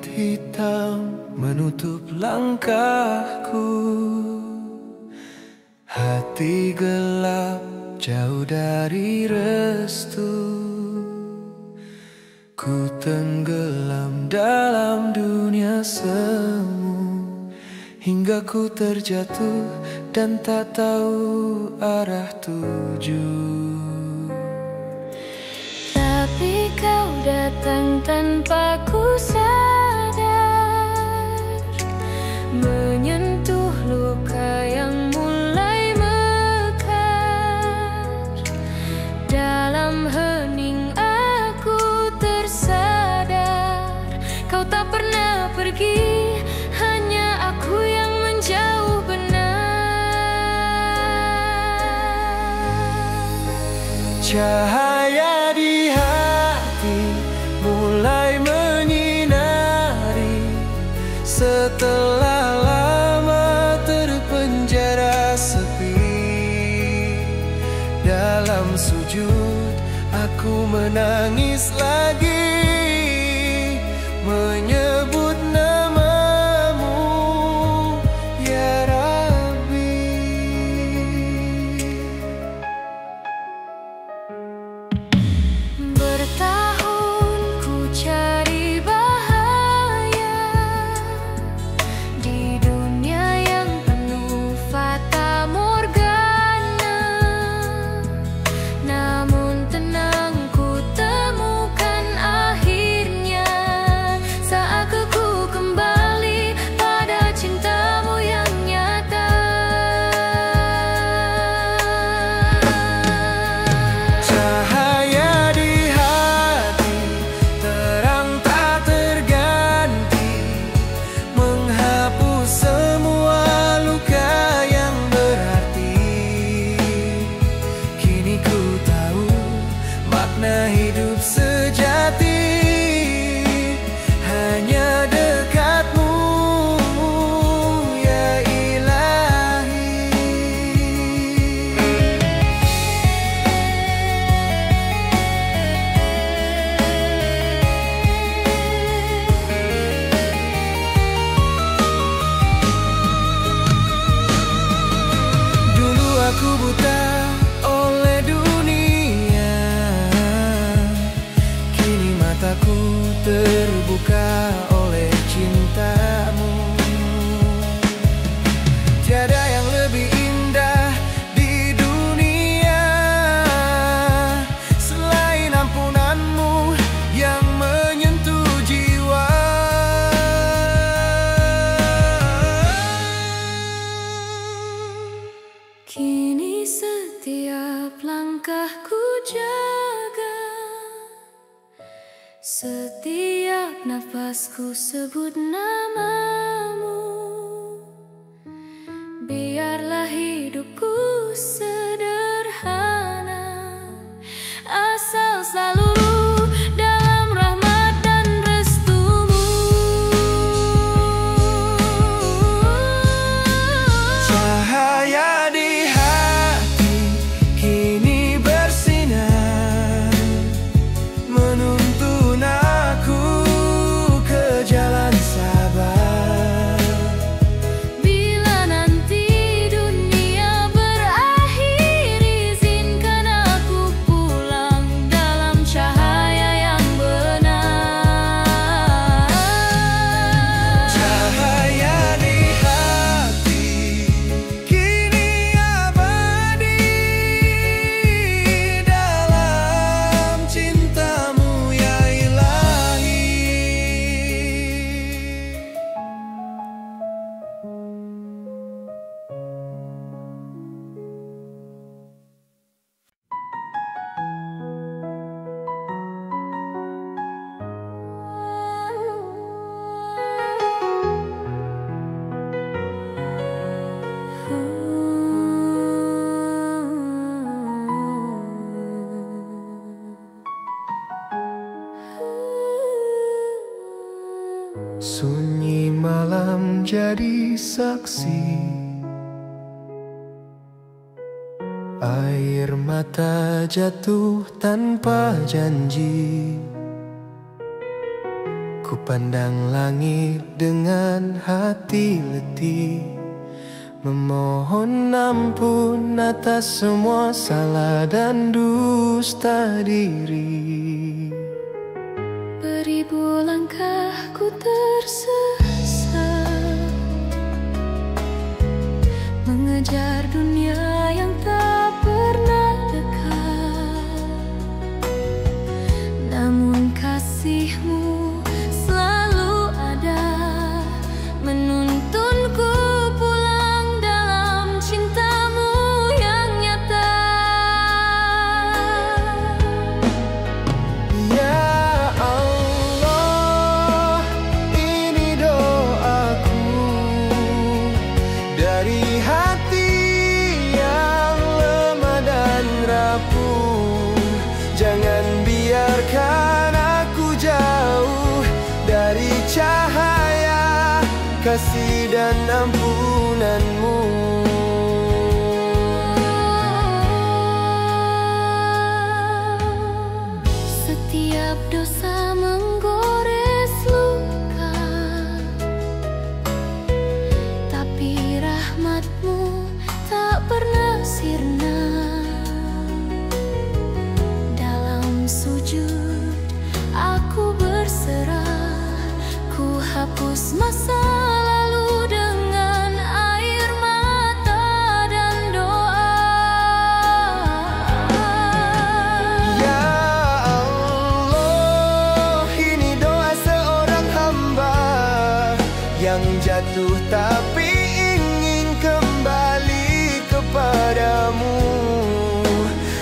Langit hitam menutup langkahku, hati gelap jauh dari restu. Ku tenggelam dalam dunia semu, hingga ku terjatuh dan tak tahu arah tuju. Tapi kau datang tanpa ku sadar, menyentuh luka yang mulai mekar. Dalam hening aku tersadar, kau tak pernah pergi, hanya aku yang menjauh benar. Cahaya di hati mulai menyinari, setelah lama terpenjara sepi. Dalam sujud aku menangis lagi, menyebut namamu, ya Rabbi. Bertahun ku cari bahaya di dunia yang penuh fata morgana. Namun tenang ku temukan akhirnya, saat aku kembali pada cintamu yang nyata. Cahaya di hati terang tak terganti, menghapus semua luka yang berarti. Kini ku tahu makna hidup sejati, hanya dekatmu, ya Ilahi. Dulu aku buta oleh dunia, kini mataku terbuka oleh cintamu. Tiada yang lebih indah di dunia selain ampunanmu yang menyentuh jiwa. Kini setiap langkahku jaga, setiap nafasku sebut namamu. Biarlah hidupku sederhana, asal selalu dalam rahmat dan restumu. Cahaya di hati kini bersinar, menuntun aku ke jalan sabar. Bila nanti dunia berakhir, izinkan aku pulang dalam cahaya yang benar. Cahaya di hati kini abadi dalam cintamu, ya Ilahi. Sunyi malam jadi saksi, air mata jatuh tanpa janji. Ku pandang langit dengan hati letih, memohon ampun atas semua salah dan dusta diri. Beribu langkah ku tersesat, mengejar dunia yang tak pernah dekat. Namun kasih-Mu selalu ada, menuntunku pulang dalam cinta-Mu yang nyata. Ya Allah, ini doaku dari hati yang lemah dan rapuh. Jangan biarkan aku jauh dari cahaya kasih dan ampunan-Mu. Setiap dosa menggores luka, tapi rahmat-Mu tak pernah sirna. Dalam sujud aku berserah, ku hapus masa lalu dengan air mata dan doa. Ya Allah, ini doa seorang hamba yang jatuh tapi ingin kembali kepadamu.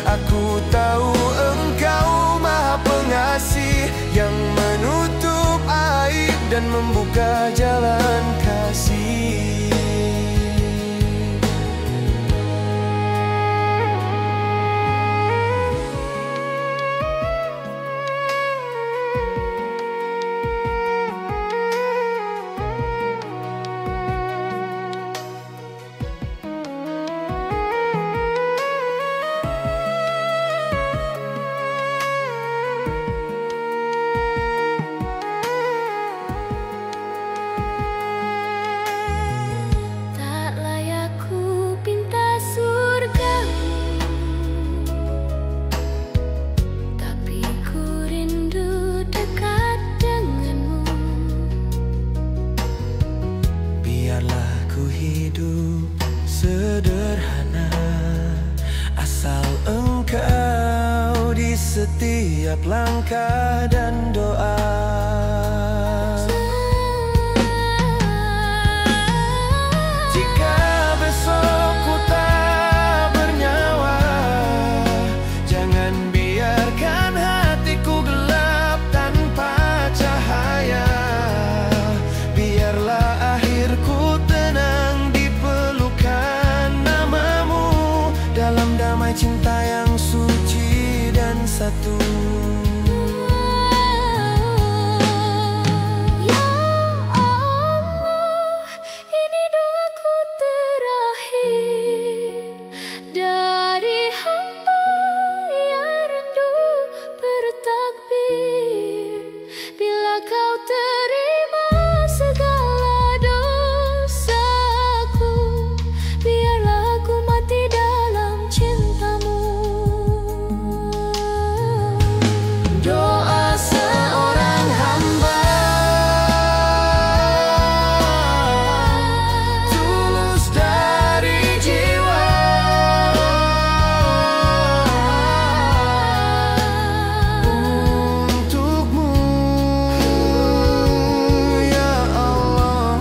Aku tahu Engkau Maha Pengasih yang menutup aib dan membuka jalan kasih. Tak layak ku pinta surga-Mu, tapi ku rindu dekat dengan-Mu. Biarlah ku hidup sederhana, asal Engkau di setiap langkah dan doa. Jika besok ku tak bernyawa, jangan biarkan hatiku gelap tanpa cahaya. Biarlah akhirku tenang di pelukan nama-Mu, dalam damai cinta yang suci dan satu. Ya Allah, ini doaku terakhir dari hamba yang rindu bertakbir. Bila Kau terima segala dosaku, biarlah aku mati dalam cinta-Mu. Doa seorang hamba, tulus dari jiwa, untuk-Mu ya Allah.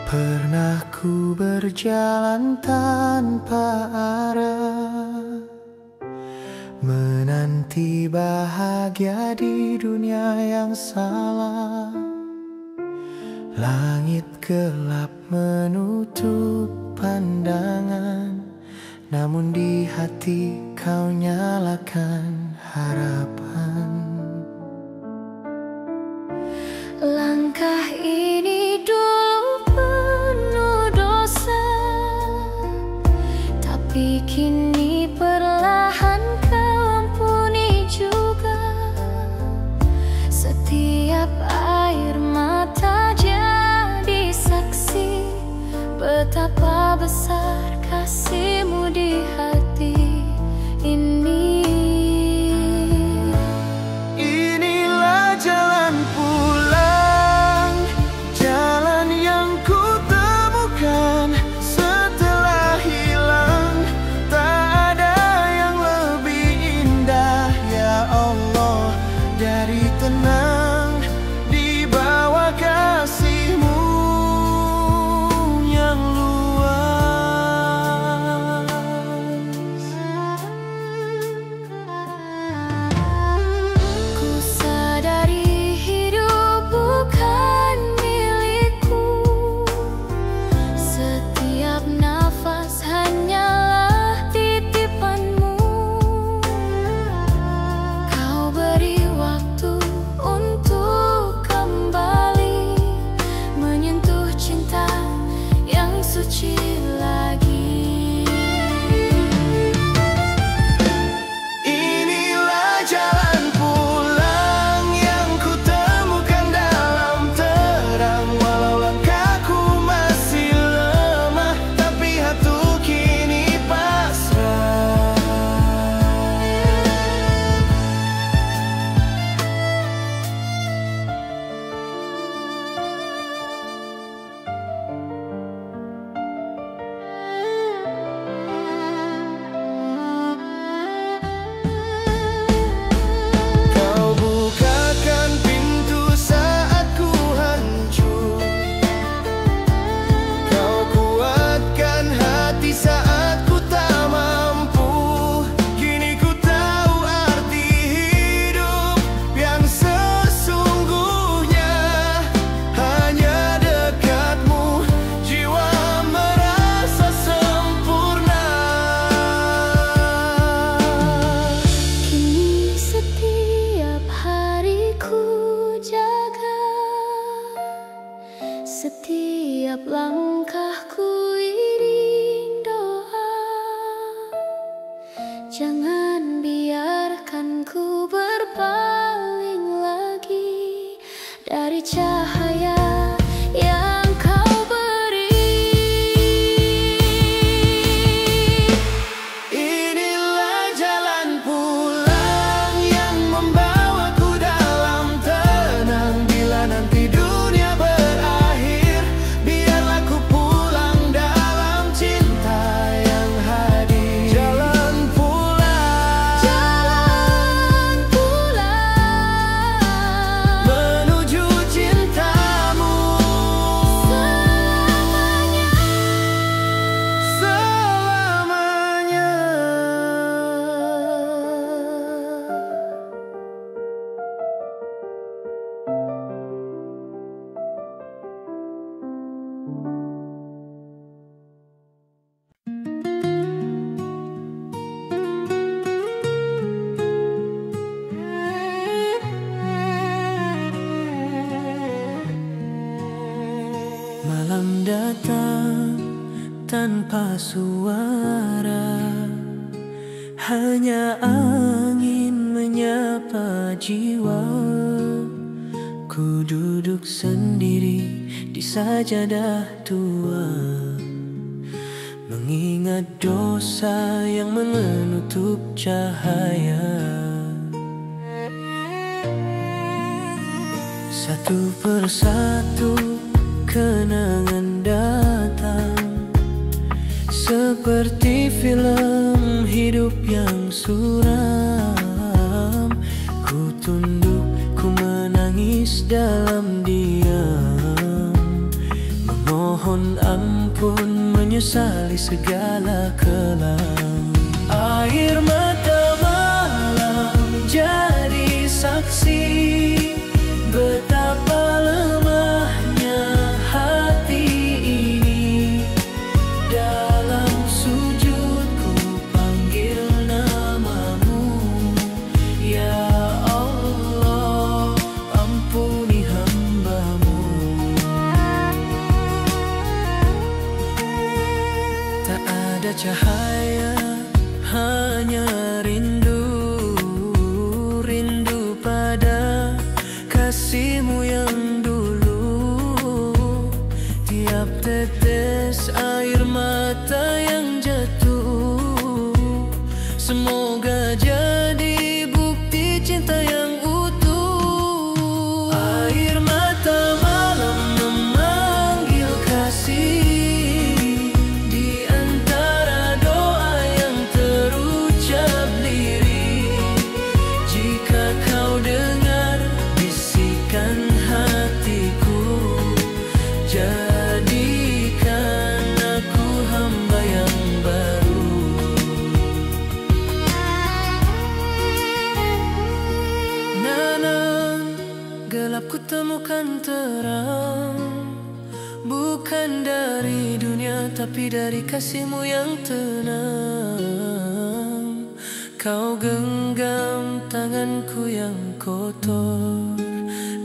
Pernah ku berjalan tanpa arah, menanti bahagia di dunia yang salah. Langit gelap menutup pandangan, namun di hati kau nyalakan harapan. Langkah ini dulu penuh dosa, tapi kini perlahan kau ampuni juga. Setiap air mata jadi saksi betapa besar kasih-Mu di hati ini. Inilah jalan pulang, jalan yang ku temukan setelah hilang. Tak ada yang lebih indah ya Allah dari tenang di bawah kasih-Mu yang luas. Ku sadari hidup bukan milikku, setiap nafas hanyalah titipan-Mu. Kau beri waktu untuk kembali menyentuh cinta yang suci lagi. Inilah jalan pulang yang ku temukan dalam terang. Walau langkahku masih lemah, tapi hatiku kini pasrah. Kau bukakan pintu saat ku hancur, Kau kuatkan hati saat ku tak mampu. Kini ku tahu arti hidup yang sesungguhnya, hanya dekat-Mu jiwa merasa sempurna. Kini setiap hari ku jaga, setiap langkahku iring doa. Jangan biarkan ku berpaling lagi dari cahaya yang Kau beri. Inilah jalan pulang yang membawaku dalam tenang. Bila nanti dunia berakhir, biarlah ku pulang dalam cinta yang hadir. Jalan pulang, Jalan pulang menuju cinta-Mu selamanya. Malam datang tanpa suara, hanya angin menyapa jiwa. Ku duduk sendiri di sajadah tua, mengingat dosa yang menutup cahaya. Satu persatu kenangan datang, seperti film hidup yang suram. Ku tunduk, ku menangis dalam diam, memohon ampun, menyesali segala kelam. Air mata saksi betapa lemahnya hati ini. Dalam sujudku panggil namamu, ya Allah, ampuni hambamu. Tak ada cahaya, hanya rindu, rindu pada kasihmu yang dulu. Tiap tetes air mata yang jatuh, semoga jadi bukti cinta yang utuh. Air mata malam memanggil kasih, di antara doa yang terucap lirih. Jika kau dengar bisikan hatiku, jadikan aku hamba yang baru. Nanan, gelap ku temukan terang, bukan dari dunia tapi dari kasihmu yang tenang. Kau genggam tanganku yang kotor,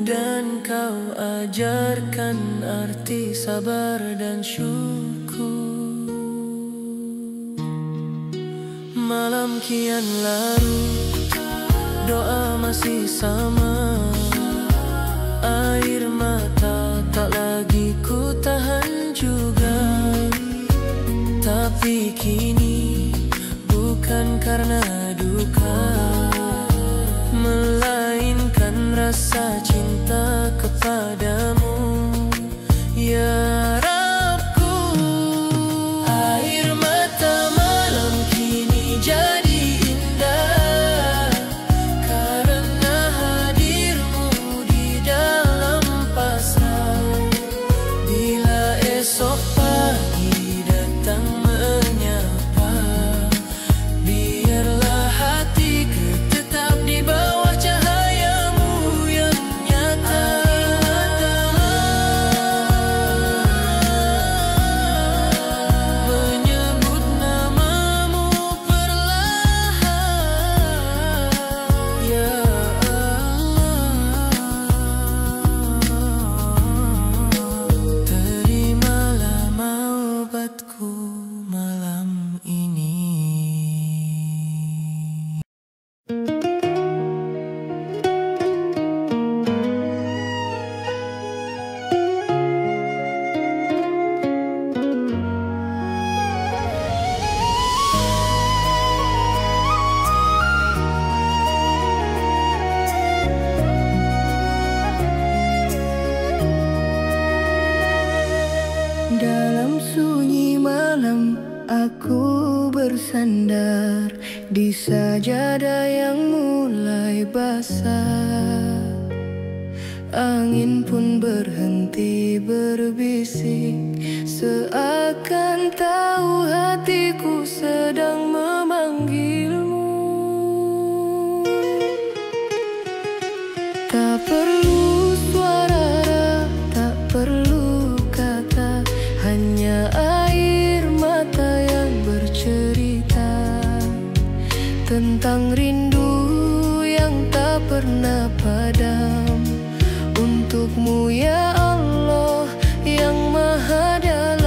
dan kau ajarkan arti sabar dan syukur. Malam kian larut, doa masih sama. Air mata tak lagi ku tahan juga. Tapi kini bukan karena duka, melainkan rasa cinta kepadamu, ya Rabbku. Air mata malam kini jadi indah karena hadirmu di dalam pasrah. Bila esok pagi datang menyapa, biarlah hatiku tetap di bawah cahayamu yang nyata. Menyebut namamu perlahan, ya Allah. Terimalah maubatku malam ini. Dalam sunyi malam aku bersandar di sajadah yang mulai basah. Angin pun berhenti berbisik, seakan tahu hatiku sedang memanggilmu. Tak perlu suara, tak perlu kata, hanya air mata yang bercerita tentang rindu yang tak pernah padam. Untukmu ya Allah yang maha dalam.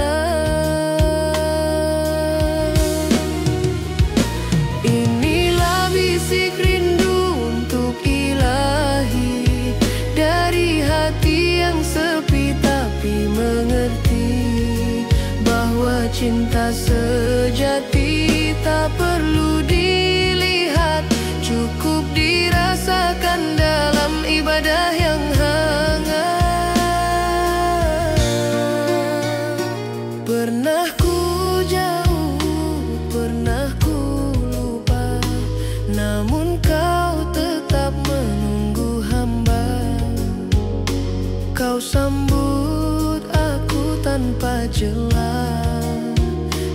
Inilah bisik rindu untuk ilahi, dari hati yang sepi tapi mengerti bahwa cinta sejati tak perlu dilihat, cukup dirasakan dalam ibadah yang hangat. Pernah ku jauh, pernah ku lupa, namun kau tetap menunggu hamba. Kau sambut aku tanpa jela,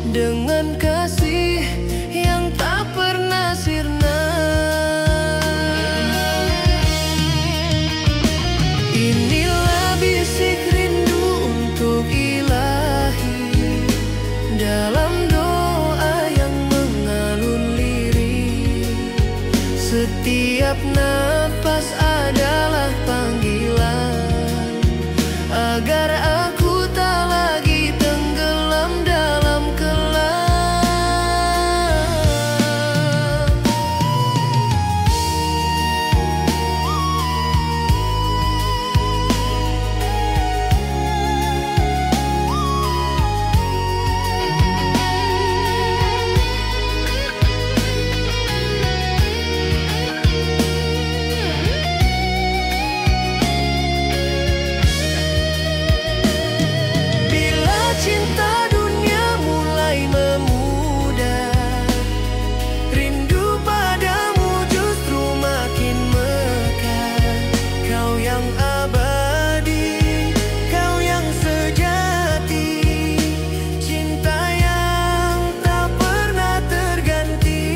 dengan kasih yang tak pernah sirna. cinta dunia mulai memudar. Rindu padamu justru makin mekar. Kau yang abadi, kau yang sejati, cinta yang tak pernah terganti.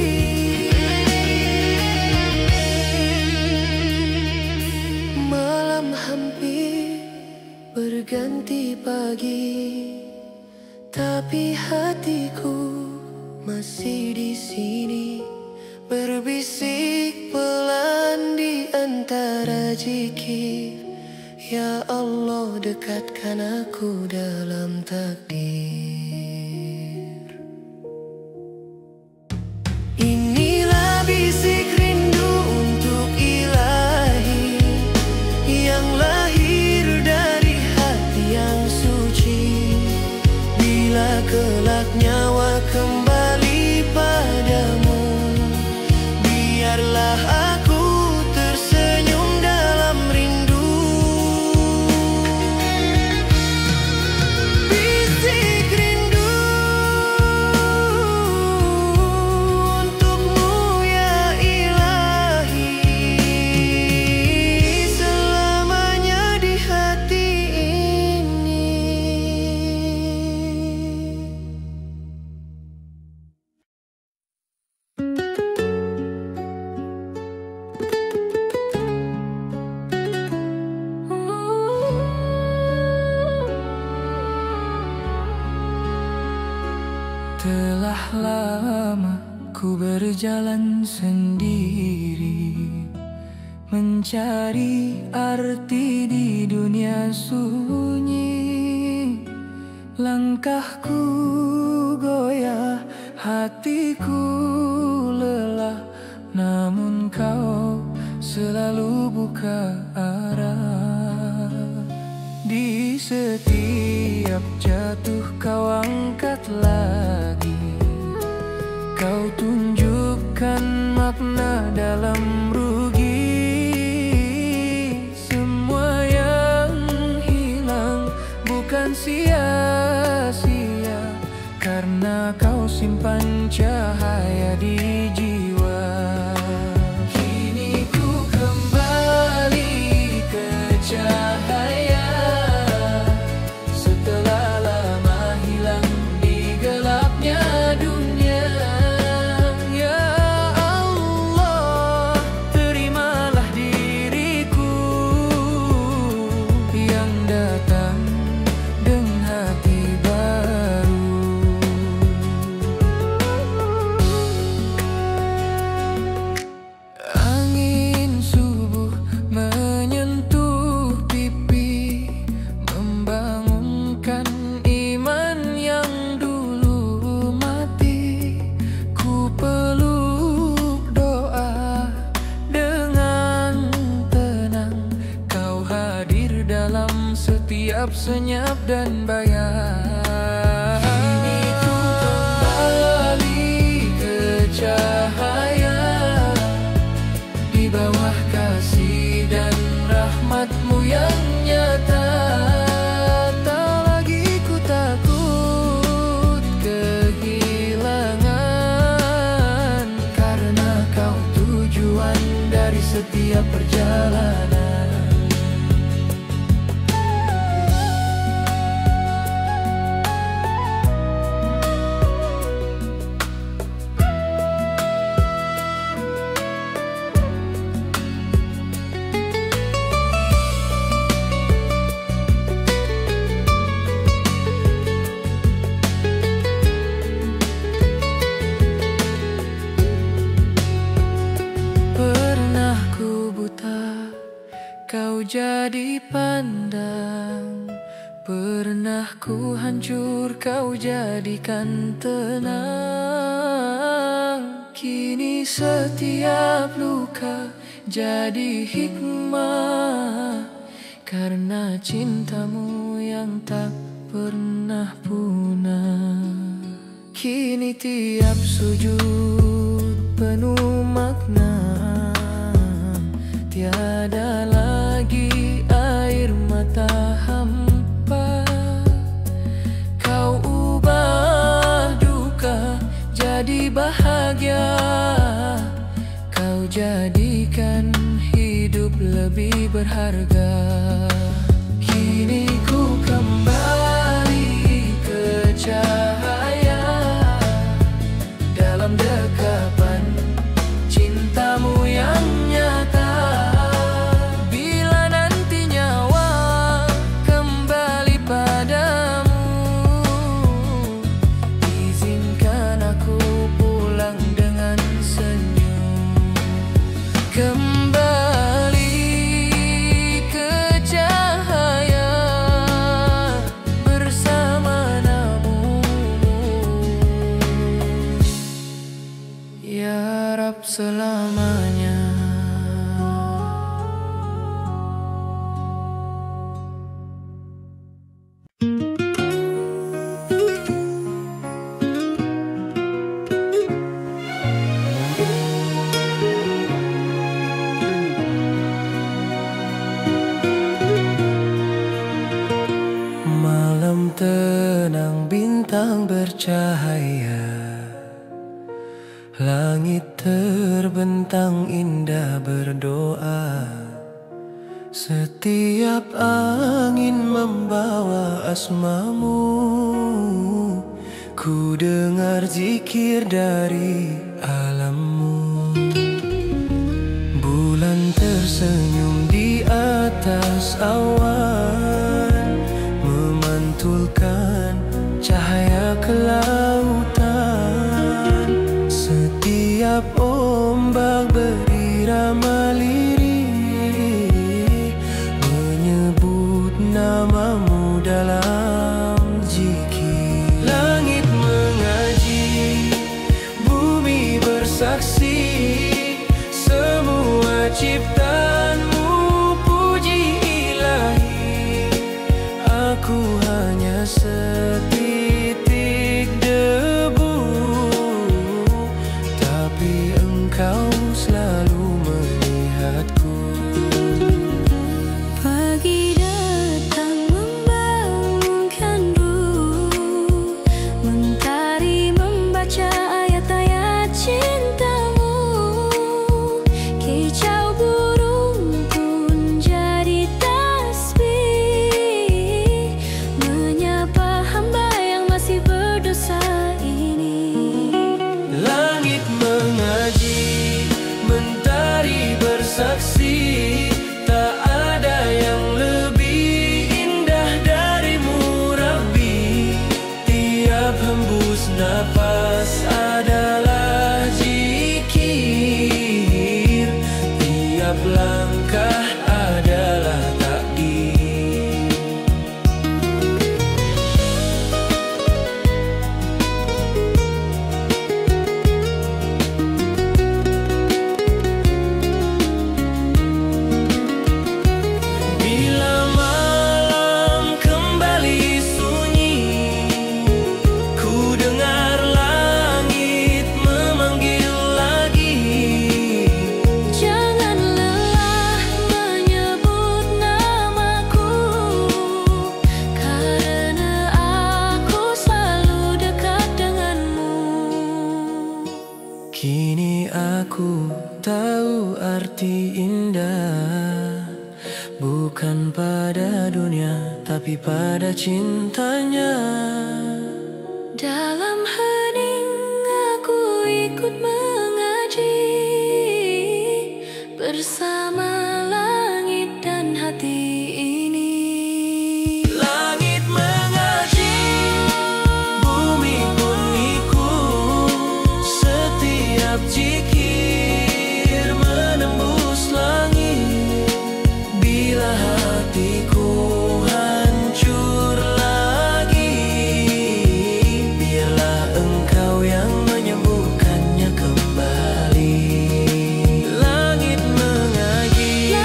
Malam hampir berganti pagi, tapi hatiku masih di sini, berbisik pelan di antara zikir. Ya Allah, dekatkan aku dalam takdir. Inilah bisik rindu untuk ilahi yang lahir dari hati yang suci. Bila kelak nyawa kembali padamu, biarlah aku tersenyum dalam rindu. Bisik rindu untukmu ya ilahi, selamanya di hati ini. Telah lama ku berjalan sendiri, mencari arti di dunia sunyi. Langkahku goyah, hatiku lelah, namun kau selalu buka arah. Di setiap jatuh kau angkat lagi, kau tunjukkan makna dalam rugi. Semua yang hilang bukan sia-sia, karena kau simpan cahaya di jiwa. Kini ku kembali ke cahaya, setelah lama hilang di gelapnya dunia. Ya Allah, terimalah diriku yang datang dengan hati baru. Angin subuh menyentuh pipi, membangunkan iman yang dulu mati. Ku peluk doa dengan tenang, kau hadir dalam setiap senyap dan bayang. Kini ku kembali ke cahaya, di bawah kasih dan rahmatmu yang nyata. Tak lagi ku takut kehilangan, karena kau tujuan dari setiap perjalanan. Pernah ku buta, kau jadi pandang. Pernah ku hancur, kau jadikan tenang. Kini setiap luka jadi hikmah, karena cintamu yang tak pernah punah. Kini tiap sujud penuh makna, tiada lagi air mata hampa. Kau jadikan hidup lebih berharga. Kini ku kembali ke cahaya dalam dekapan cintamu yang nyata. Bila nanti nyawa kembali padamu, izinkan aku pulang dengan senyum. Kembali ke cahaya bersama namu, ya Rab selamanya. Malam tenang, bintang bercahaya, langit terbentang indah berdoa. Setiap angin membawa asmamu, ku dengar zikir dari alammu. Bulan tersenyum di atas awan, memantulkan cahaya ke lautan. Setiap ombak berirama lirih, menyebut namamu dalam zikir. Langit mengaji, bumi bersaksi, semua ciptaanmu puji ilahi. Aku hanya setitik debu, tapi engkau selalu melihatku. Pagi datang membangunkan ruh, mentari membaca ayat-ayat cintamu. Kicau burung pun jadi tasbih, menyapa hamba yang masih berdosa ini. Langit mengaji, mentari bersaksi, tak ada yang lebih indah darimu Rabbi. Tiap hembus nafas adalah zikir, tiap langkah adalah takdir. Bila malam kembali sunyi, ku dengar langit memanggil lagi. Jangan lelah menyebut namaku, karena aku selalu dekat denganmu. Kini aku tahu arti indah, bukan pada dunia tapi pada cintanya. Dalam hening aku ikut mengaji, bersama langit dan hati ini. Langit mengaji, bumi pun ikut, setiap zikir menembus langit. Bila hatiku hancur lagi, biarlah engkau yang menyembuhkannya kembali. Langit mengaji,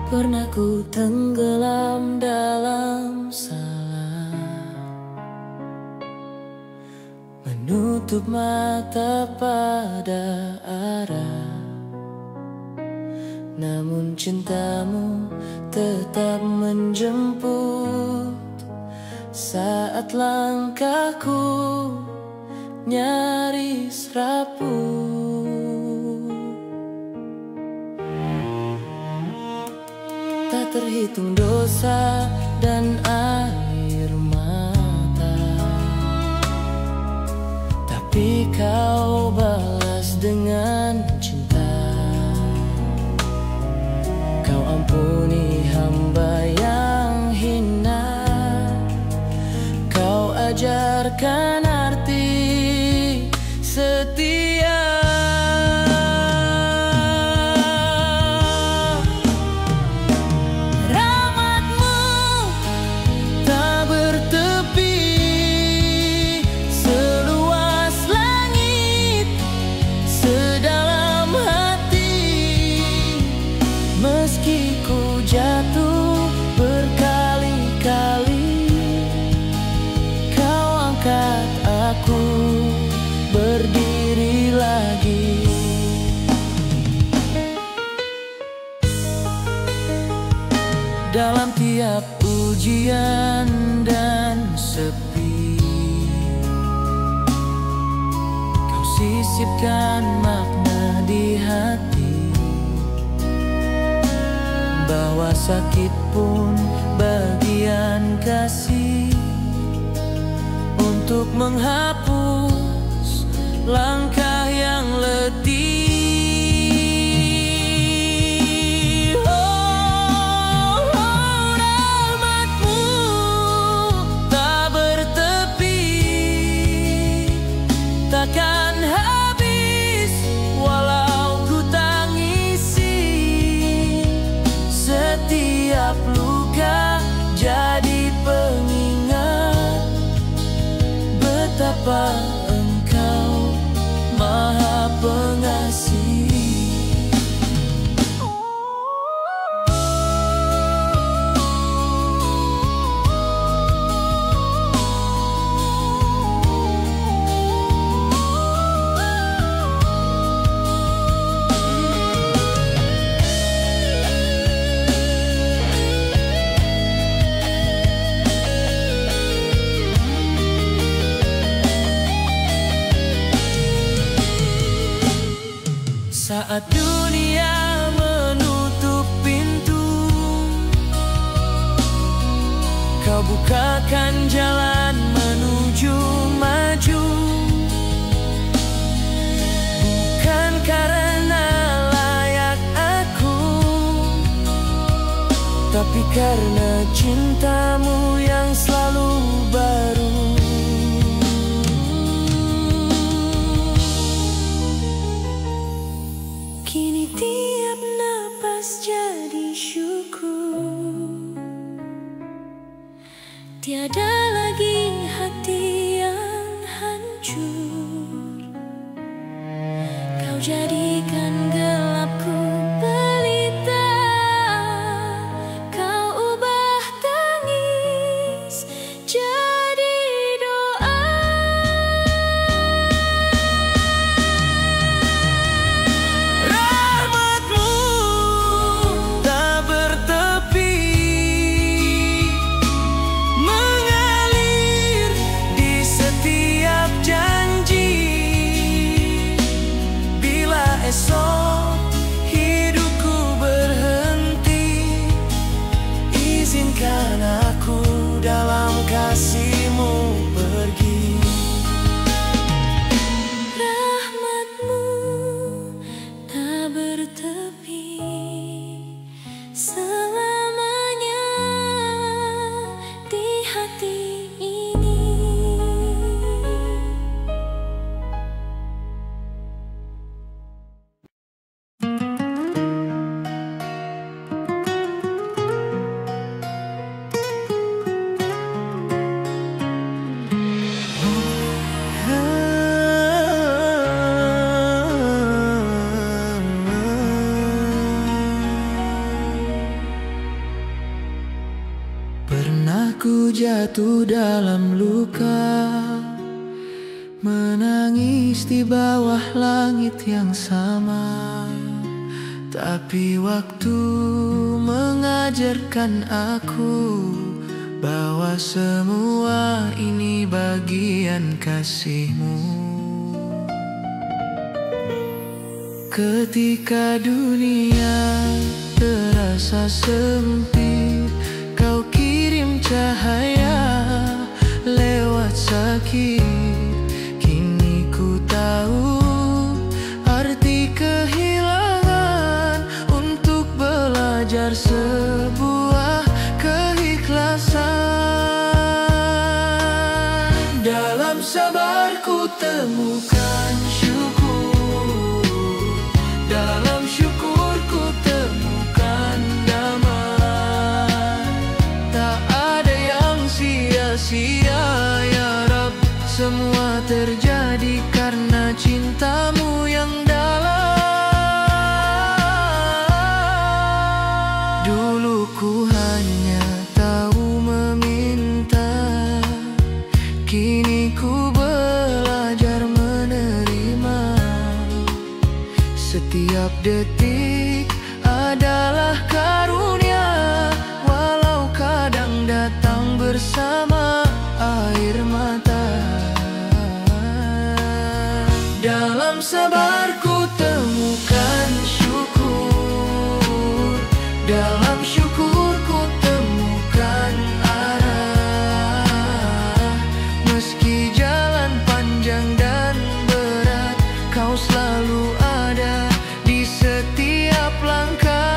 Pernah ku tenggelam dalam salah, menutup mata pada arah. Namun cintamu tetap menjemput saat langkahku nyaris rapuh. Tak terhitung dosa dan air mata, tapi kau balas dengan cinta. Kau ampuni hamba yang hina, kau ajarkan arti setia. Meski ku jatuh berkali-kali, kau angkat aku berdiri lagi. Dalam tiap ujian dan sepi, kau sisipkan makna di hati, bahwa sakit pun bagian kasih, untuk menghapus langkah yang letih. Rahmatmu tak bertepi, takkan habis walau ku tangisi. Setiap luka jadi pengingat betapa Engkau Maha Pengasih. Saat dunia menutup pintu, kau bukakan jalan menuju maju. Bukan karena layak aku, tapi karena cintamu yang selalu baru. Kini tiap napas jadi syukur, tiada lagi hati yang hancur. Kau jadikan gelapku pelita, kau ubah tangis jadi doa. Rahmatmu tak bertepi, mengalir di setiap janji. Bila esok jatuh dalam luka, menangis di bawah langit yang sama. Tapi waktu mengajarkan aku bahwa semua ini bagian kasih-Mu. Ketika dunia terasa sempit, Kau kirim cahaya lewat sakit. Kini ku tahu arti kehilangan, untuk belajar sebuah keikhlasan. Dalam sabar ku temukan syukur, dalam syukur ku temukan damai. Tak ada yang sia-sia ya Rabb, semua terjadi karena cinta-Mu yang dalam. Dulu ku hanya tahu meminta, kini ku belajar menerima. Setiap detik adalah karunia, walau kadang datang bersama air mata. Dalam sabar ku temukan syukur, dalam syukur ku temukan arah. Meski jalan panjang dan berat, Kau selalu ada di setiap langkah.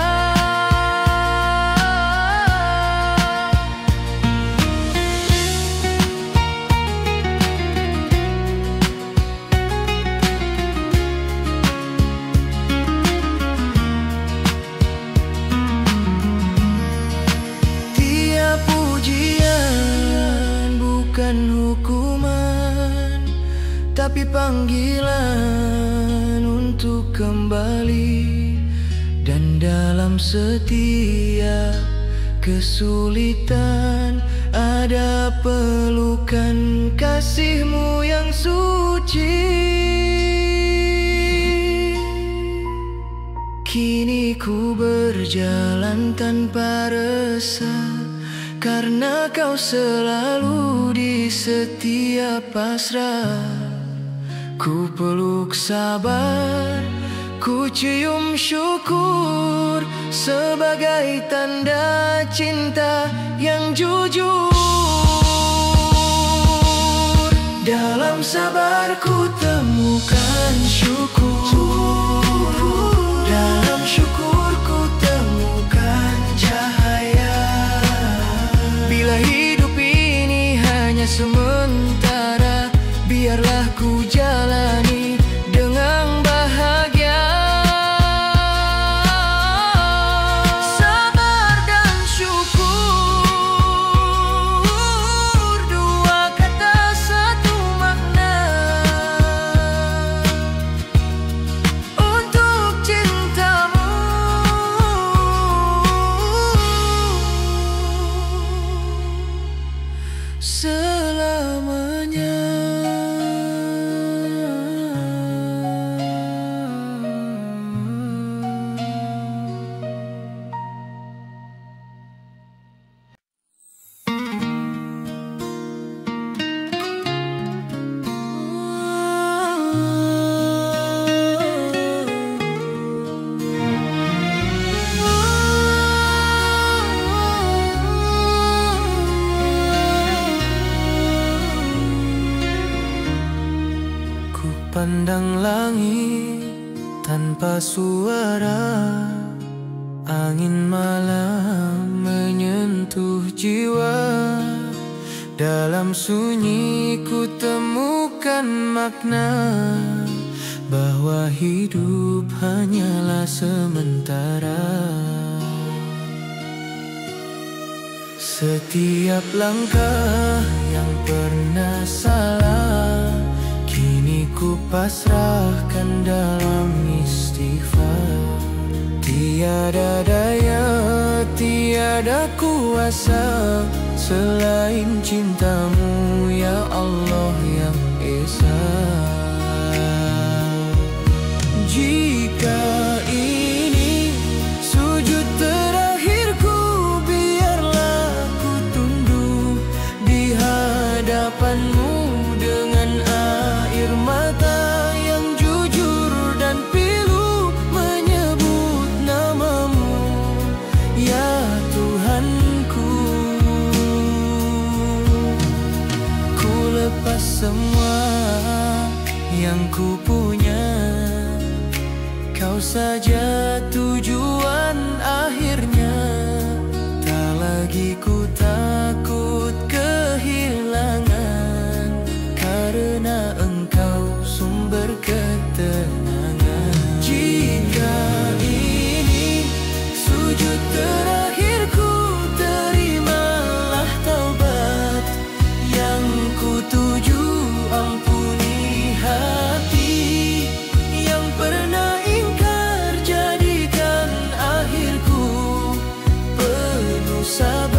Tiap ujian bukan hukuman, tapi panggilan untuk kembali. Dan dalam setiap kesulitan ada pelukan kasih-Mu yang suci. Kini ku berjalan tanpa resah, karena Kau selalu di setiap pasrah. Ku peluk sabar, ku cium syukur, sebagai tanda cinta yang jujur. Dalam sabar ku temukan syukur, dalam syukur ku temukan cahaya. Bila hidup ini hanya sementara, biarlah ku jalani dengan bahagia. Sabar dan syukur, dua kata satu makna. Untuk cinta-Mu selamanya. Pandang langit tanpa suara, angin malam menyentuh jiwa. Dalam sunyi ku temukan makna, bahwa hidup hanyalah sementara. Setiap langkah yang pernah salah, kini ku pasrahkan dalam istighfar. Tiada daya, tiada kuasa selain cintamu, ya Allah yang Esa. Jika ini sujud terakhirku, biarlah ku tunduk di hadapanmu dengan air mata yang jujur dan pilu menyebut namamu, ya Tuhanku. Ku lepas semua yang ku punya, Kau saja tujuan akhirnya. Tak lagi ku takut kehilangan, karena Engkau sumber ketenangan. Jika ini sujud terakhirku, terimalah taubat yang ku tuju. Ampuni hati yang pernah ingkar, jadikan akhirku penuh sabar.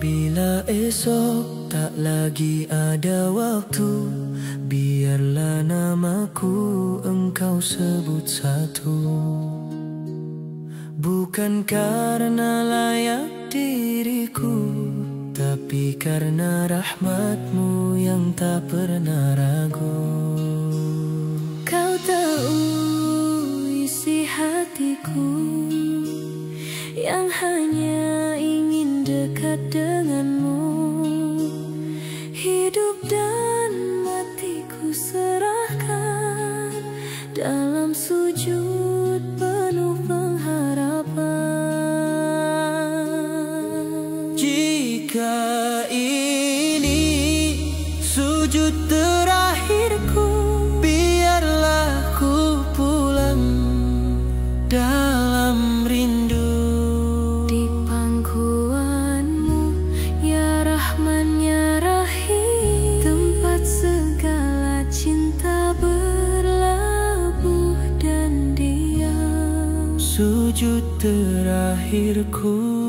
Bila esok tak lagi ada waktu, biarlah namaku Engkau sebut satu. Bukan karena layak diriku, tapi karena rahmat-Mu yang tak pernah ragu. Kau tahu isi hatiku yang hanya ingin dekat denganmu. Hidup dan matiku serahkan dalam sujud penuh pengharapan. Jika ini sujud terakhirku, biarlah ku pulang dalam rindu. Di pangkuanmu, ya Rahman ya Rahim, tempat segala cinta berlabuh dan diam. Sujud terakhirku,